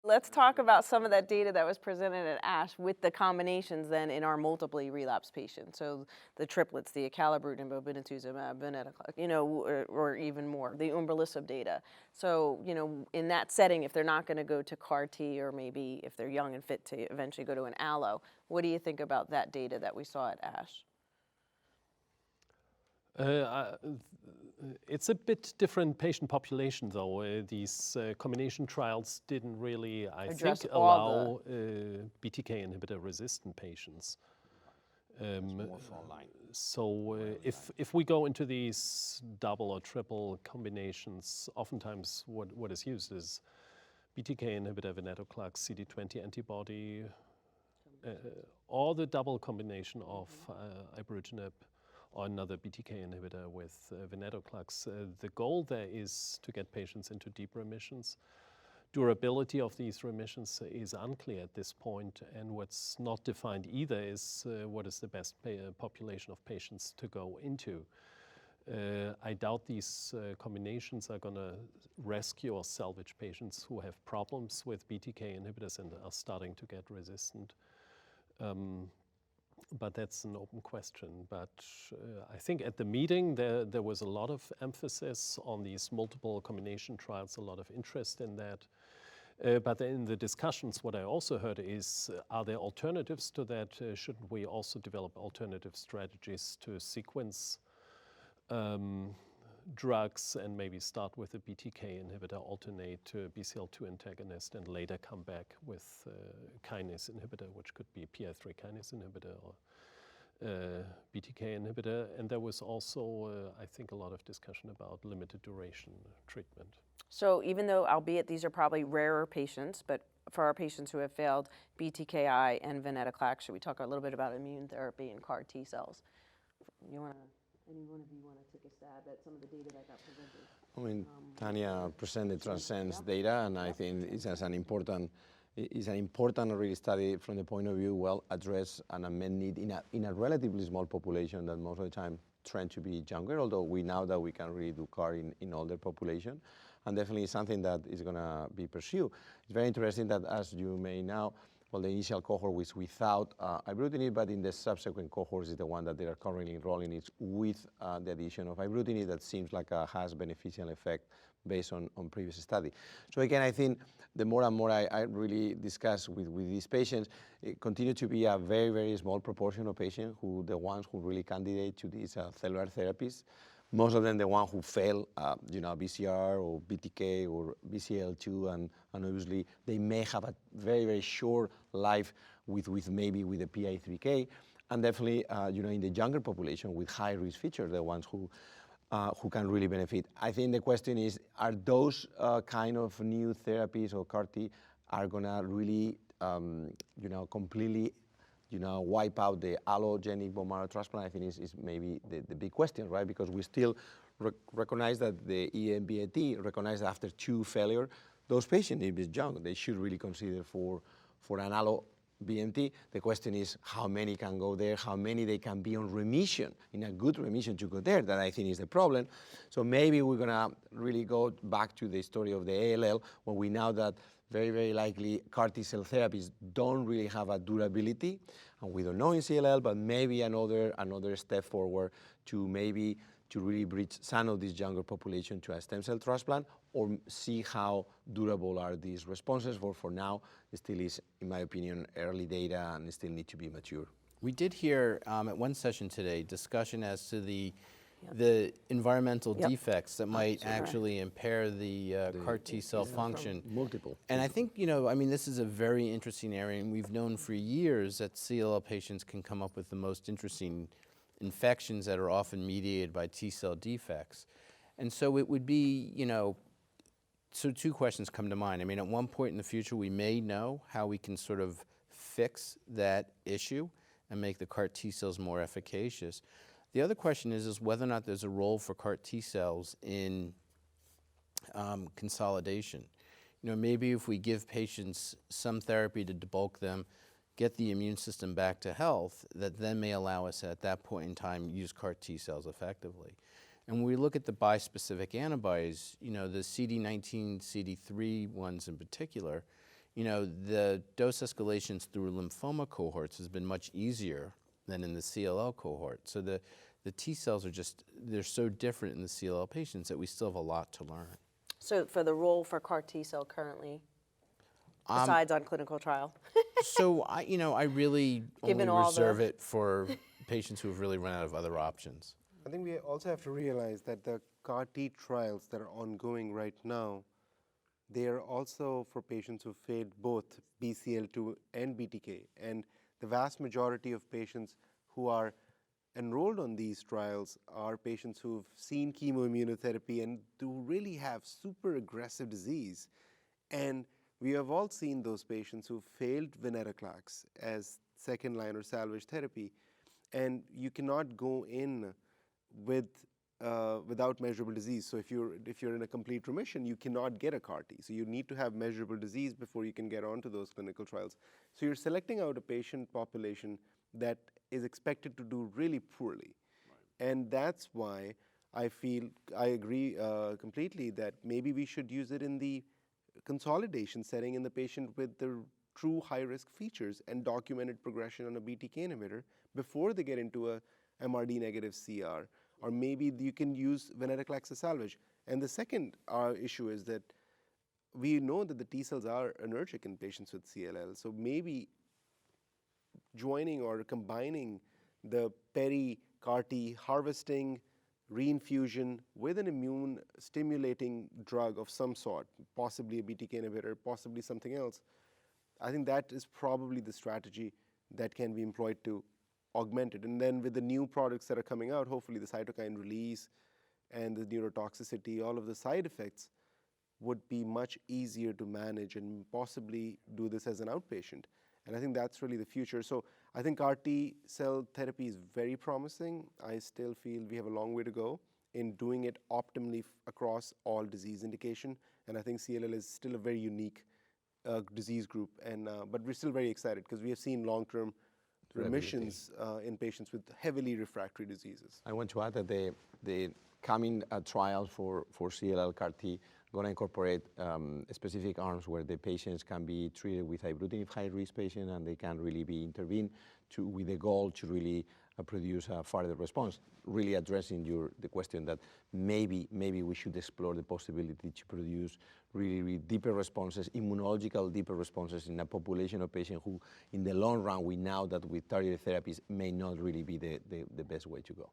Let's talk about some of that data that was presented at ASH with the combinations then in our multiply relapsed patients. So the triplets, the acalabrutinib, obinutuzumab, venetoclax, or even more, the umbralisib data. So, in that setting, if they're not going to go to CAR T, or maybe if they're young and fit to eventually go to an allo, what do you think about that data that we saw at ASH? It's a bit different patient population, though. These combination trials didn't really, I think, allow BTK inhibitor resistant patients. So if we go into these double or triple combinations, oftentimes what is used is BTK inhibitor, venetoclax, CD20 antibody, or the double combination of ibrutinib or another BTK inhibitor with venetoclax. The goal there is to get patients into deep remissions. Durability of these remissions is unclear at this point, and what's not defined either is what is the best population of patients to go into. I doubt these combinations are going to rescue or salvage patients who have problems with BTK inhibitors and are starting to get resistant. But that's an open question. But I think at the meeting there was a lot of emphasis on these multiple combination trials, a lot of interest in that. But in the discussions, what I also heard is, are there alternatives to that? Shouldn't we also develop alternative strategies to sequence drugs and maybe start with a BTK inhibitor, alternate to BCL2 antagonist, and later come back with kinase inhibitor, which could be PI3 kinase inhibitor or BTK inhibitor. And there was also, I think, a lot of discussion about limited duration treatment. So even though, albeit these are probably rarer patients, but for our patients who have failed BTKI and venetoclax, should we talk a little bit about immune therapy and CAR T cells? Any one of you want to take a stab at some of the data that got presented? I mean, Tanya presented Transcend's data, and I think it's an important really study from the point of view, well, address an unmet need in a relatively small population that most of the time trend to be younger, although we know that we can really do CAR in older population, and definitely something that is going to be pursued. It's very interesting that, as you may know, well, the initial cohort was without ibrutinib, but in the subsequent cohorts is the one that they are currently enrolling is with the addition of ibrutinib that seems like has beneficial effect based on previous study. So again, I think the more and more I really discuss with these patients, it continue to be a very, very small proportion of patients the ones who really candidate to these cellular therapies. Most of them, the one who fail, BCR or BTK or BCL2, and obviously they may have a very, very short life with maybe with the PI3K, and definitely, in the younger population with high risk features, the ones who can really benefit. I think the question is, are those kind of new therapies or CAR T are gonna really, completely wipe out the allogenic bone marrow transplant? I think is maybe the big question, right? Because we still recognize that the EMBAT recognize that after 2 failure, those patients, if it's young, they should really consider for an allo BMT. The question is how many can go there, how many they can be on remission, in a good remission to go there, that I think is the problem. So maybe we're gonna really go back to the story of the ALL, when we know that very, very likely CAR T-cell therapies don't really have a durability, and we don't know in CLL, but maybe another step forward to really bridge some of this younger population to a stem cell transplant, or see how durable are these responses. For now, it still is, in my opinion, early data and it still need to be mature. We did hear at one session today discussion as to the environmental defects that might actually impair the CAR T-cell function. Multiple. And I think, this is a very interesting area, and we've known for years that CLL patients can come up with the most interesting infections that are often mediated by T-cell defects. And so it would be, so 2 questions come to mind. At one point in the future, we may know how we can sort of fix that issue and make the CAR T-cells more efficacious. The other question is whether or not there's a role for CAR T-cells in consolidation. Maybe if we give patients some therapy to debulk them, get the immune system back to health, that then may allow us at that point in time use CAR T-cells effectively. And when we look at the bispecific antibodies, the CD19, CD3 ones in particular, the dose escalations through lymphoma cohorts has been much easier than in the CLL cohort. So the T cells are they're so different in the CLL patients that we still have a lot to learn. So for the role for CAR T cell currently, besides on clinical trial? So I really Given only all reserve the- it for patients who have really run out of other options. I think we also have to realize that the CAR T trials that are ongoing right now, they are also for patients who failed both BCL2 and BTK. And the vast majority of patients who are enrolled on these trials are patients who've seen chemoimmunotherapy and do really have super aggressive disease. And we have all seen those patients who failed venetoclax as second line or salvage therapy. And you cannot go in without measurable disease. So if you're in a complete remission, you cannot get a CAR T. So you need to have measurable disease before you can get onto those clinical trials. So you're selecting out a patient population that is expected to do really poorly. Right. And that's why I agree completely that maybe we should use it in the consolidation setting in the patient with the true high-risk features and documented progression on a BTK inhibitor before they get into a MRD negative CR. Or maybe you can use venetoclax as salvage. And the second issue is that we know that the T cells are anergic in patients with CLL. So maybe joining or combining the peri-CAR T harvesting, reinfusion with an immune stimulating drug of some sort, possibly a BTK inhibitor, possibly something else, I think that is probably the strategy that can be employed to augment it. And then with the new products that are coming out, hopefully the cytokine release and the neurotoxicity, all of the side effects would be much easier to manage and possibly do this as an outpatient. And I think that's really the future. So I think CAR T cell therapy is very promising. I still feel we have a long way to go in doing it optimally across all disease indication. And I think CLL is still a very unique disease group. And but we're still very excited because we have seen long-term remissions in patients with heavily refractory diseases. I want to add that the coming trials for CLL CAR T going to incorporate specific arms where the patients can be treated with ibrutinib high-risk patient and they can really be intervened with the goal to really produce a further response, really addressing the question that maybe we should explore the possibility to produce really deeper responses, immunological deeper responses in a population of patients who, in the long run, we know that with targeted therapies may not really be the best way to go.